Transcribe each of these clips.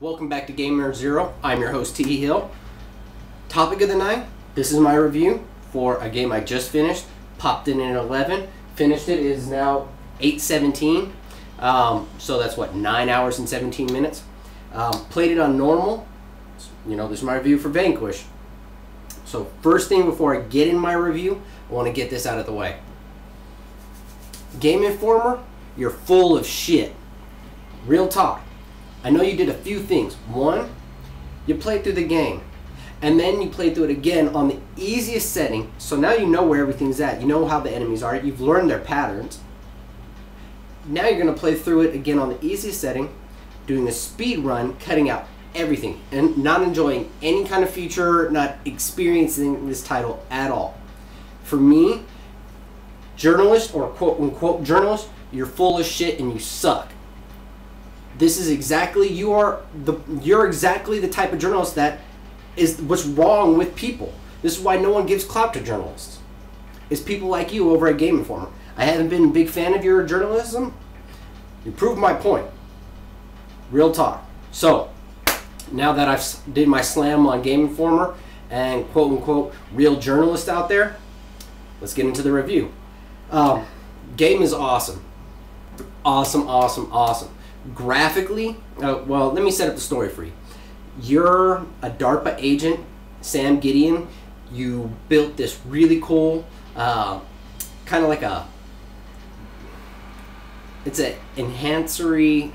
Welcome back to Gamer-0. I'm your host, T. Hill. Topic of the night, this is my review for a game I just finished. Popped in at 11, finished it. It is now 8:17. So that's what, 9 hours and 17 minutes. Played it on normal. You know, this is my review for Vanquish. So first thing before I get in my review, I want to get this out of the way. Game Informer, you're full of shit. Real talk. I know you did a few things. One, you played through the game, and then you played through it again on the easiest setting, so now you know where everything's at. You know how the enemies are. You've learned their patterns. Now you're going to play through it again on the easiest setting, doing a speed run, cutting out everything, and not enjoying any kind of feature, not experiencing this title at all. For me, journalist, or quote-unquote journalist, you're full of shit and you suck. This is exactly, you're exactly the type of journalist that is what's wrong with people. This is why no one gives clout to journalists. It's people like you over at Game Informer. I haven't been a big fan of your journalism. You proved my point. Real talk. So, now that I've did my slam on Game Informer and quote-unquote real journalist out there, let's get into the review. Game is awesome. Awesome, awesome, awesome. Graphically, well, let me set up the story for you. You're a DARPA agent, Sam Gideon. You built this really cool, kind of like it's a sensory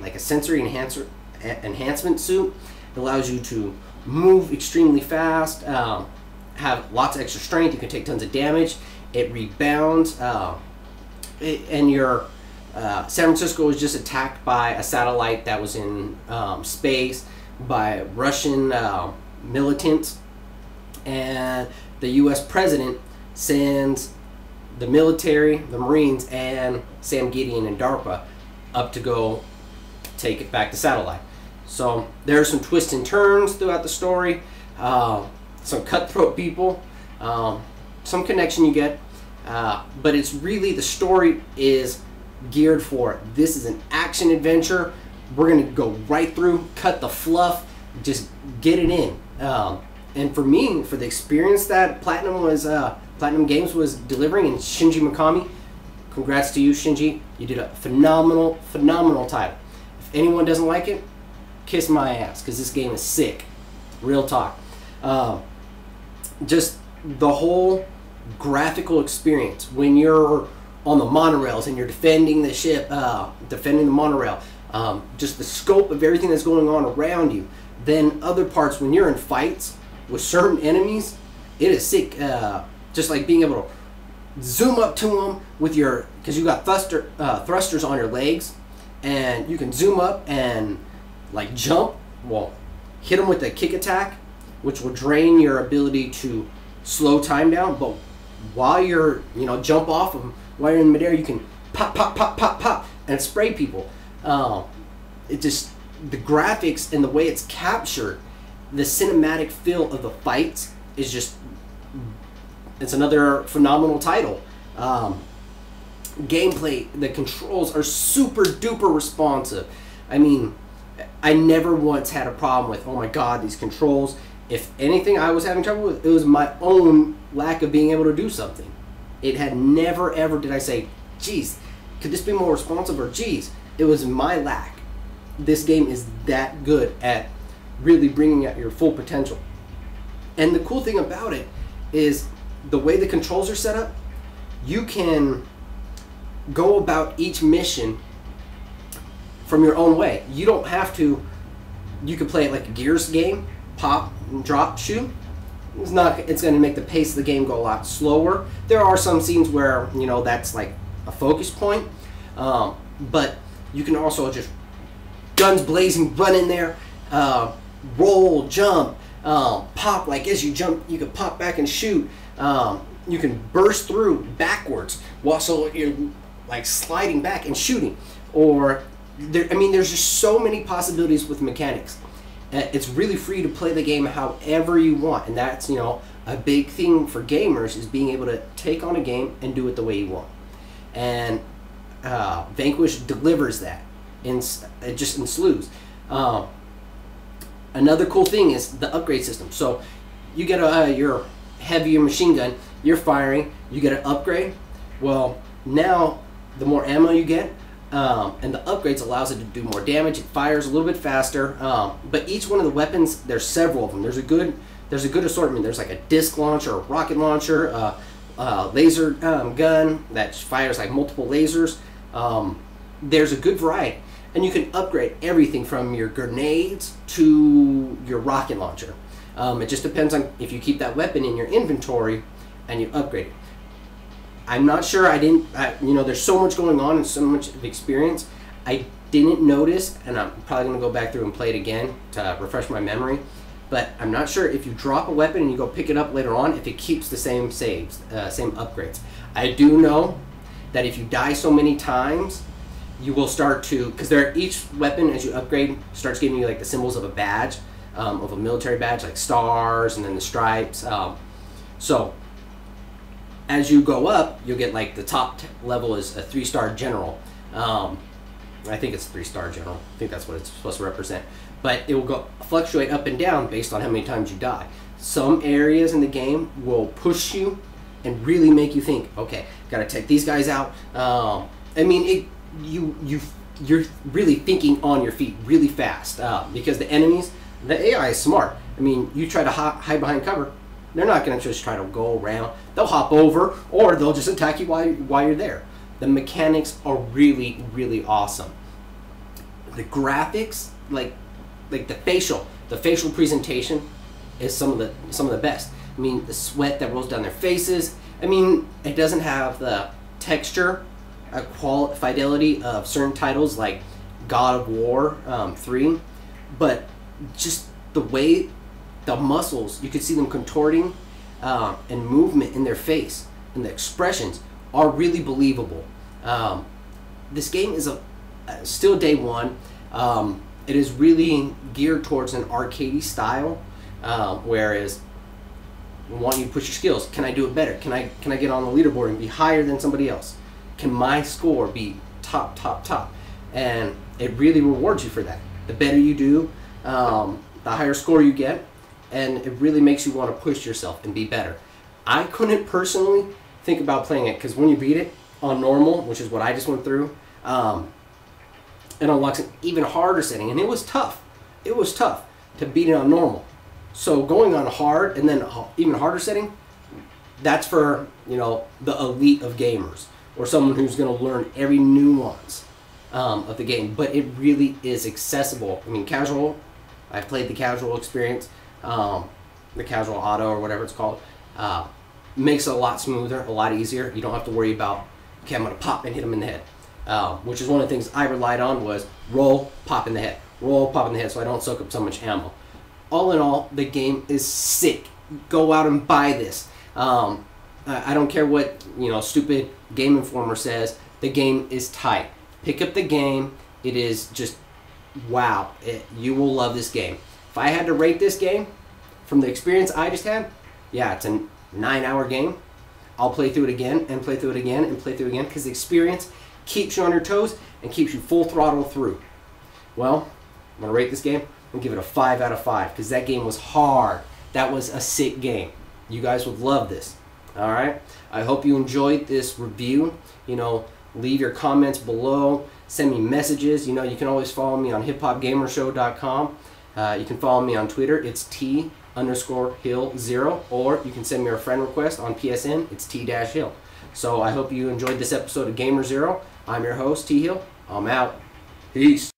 enhancement suit. It allows you to move extremely fast, have lots of extra strength. You can take tons of damage. It rebounds, and your San Francisco was just attacked by a satellite that was in space by Russian militants, and the U.S. president sends the military, the Marines, and Sam Gideon and DARPA up to go take it back to satellite. So there are some twists and turns throughout the story, some cutthroat people, some connection you get, but it's really, the story is geared for it. This is an action adventure. We're going to go right through, cut the fluff, just get it in. And for me, for the experience that Platinum Games was delivering, and Shinji Mikami, congrats to you, Shinji. You did a phenomenal, phenomenal title. If anyone doesn't like it, kiss my ass, because this game is sick. Real talk. Just the whole graphical experience when you're on the monorails and you're defending the ship, defending the monorail, just the scope of everything that's going on around you. Then other parts, when you're in fights with certain enemies, it is sick. Just like being able to zoom up to them with your, because you got thrusters on your legs, and you can zoom up and like jump, well, hit them with a kick attack, which will drain your ability to slow time down. But while you're, jump off of them, while you're in midair, you can pop, pop, pop, pop, pop, and spray people. It just, the graphics and the way it's captured, the cinematic feel of the fights is just, it's another phenomenal title. Gameplay, the controls are super duper responsive. I mean, I never once had a problem with, oh my god, these controls. If anything I was having trouble with, it was my own lack of being able to do something. It had never ever did I say, geez, could this be more responsive, or geez, it was my lack. This game is that good at really bringing out your full potential. And the cool thing about it is the way the controls are set up, you can go about each mission from your own way. You don't have to, you can play it like a Gears game, pop, drop, shoot. It's going to make the pace of the game go a lot slower. There are some scenes where, that's like a focus point. But you can also just guns blazing, run in there, roll, jump, pop. Like as you jump, you can pop back and shoot. You can burst through backwards while you're like sliding back and shooting. Or, there's just so many possibilities with mechanics. It's really free to play the game however you want, and that's, a big thing for gamers, is being able to take on a game and do it the way you want. And Vanquish delivers that, and it just in slews. Another cool thing is the upgrade system. So you get your heavier machine gun, you're firing, you get an upgrade. Well, now the more ammo you get, and the upgrades allows it to do more damage. It fires a little bit faster, but each one of the weapons, there's several of them. There's a good assortment. There's like a disc launcher, a rocket launcher, laser gun that fires like multiple lasers. There's a good variety, and you can upgrade everything from your grenades to your rocket launcher. It just depends on if you keep that weapon in your inventory and you upgrade it. I'm not sure. There's so much going on and so much of experience. I didn't notice, and I'm probably going to go back through and play it again to refresh my memory. But I'm not sure if you drop a weapon and you go pick it up later on, if it keeps the same saves, same upgrades. I do know that if you die so many times, you will start to, because each weapon as you upgrade starts giving you like the symbols of a badge, of a military badge, like stars and then the stripes. So as you go up, you'll get like the top level is a 3-star general. I think it's a 3-star general. I think that's what it's supposed to represent. But it will fluctuate up and down based on how many times you die. Some areas in the game will push you and really make you think, okay, gotta take these guys out. You're really thinking on your feet really fast, because the enemies, the AI is smart. I mean, you try to hide behind cover, they're not going to just try to go around. They'll hop over, or they'll just attack you while you're there. The mechanics are really, really awesome. The graphics, like the facial presentation, is some of the best. I mean, the sweat that rolls down their faces. I mean, it doesn't have the texture, fidelity of certain titles like God of War 3, but just the way the muscles, you could see them contorting, and movement in their face, and the expressions are really believable. This game is still day one. It is really geared towards an arcadey style, whereas I want you to push your skills. Can I do it better? Can I get on the leaderboard and be higher than somebody else? Can my score be top? And it really rewards you for that. The better you do, the higher score you get, and it really makes you want to push yourself and be better. I couldn't personally think about playing it, because when you beat it on normal, which is what I just went through, it unlocks an even harder setting, and it was tough. It was tough to beat it on normal. So going on hard and then even harder setting, that's for, the elite of gamers, or someone who's going to learn every nuance of the game. But it really is accessible. I mean, casual, I've played the casual experience, the casual auto or whatever it's called, makes it a lot smoother, a lot easier. You don't have to worry about, okay, I'm going to pop and hit him in the head, which is one of the things I relied on, was roll, pop in the head, roll, pop in the head, so I don't soak up so much ammo. All in all, the game is sick. Go out and buy this. I don't care what stupid Game Informer says. The game is tight. Pick up the game. It is just wow. You will love this game. If I had to rate this game from the experience I just had, yeah, it's a 9-hour game. I'll play through it again and play through it again and play through it again, because the experience keeps you on your toes and keeps you full throttle through. Well, I'm gonna rate this game. I'm gonna give it a 5 out of 5, because that game was hard. That was a sick game. You guys would love this. All right. I hope you enjoyed this review. Leave your comments below. Send me messages. You can always follow me on hiphopgamershow.com. You can follow me on Twitter. It's T_Hill0, or you can send me a friend request on PSN. It's T-Hill. So I hope you enjoyed this episode of Gamer-0. I'm your host, T Hill. I'm out. Peace.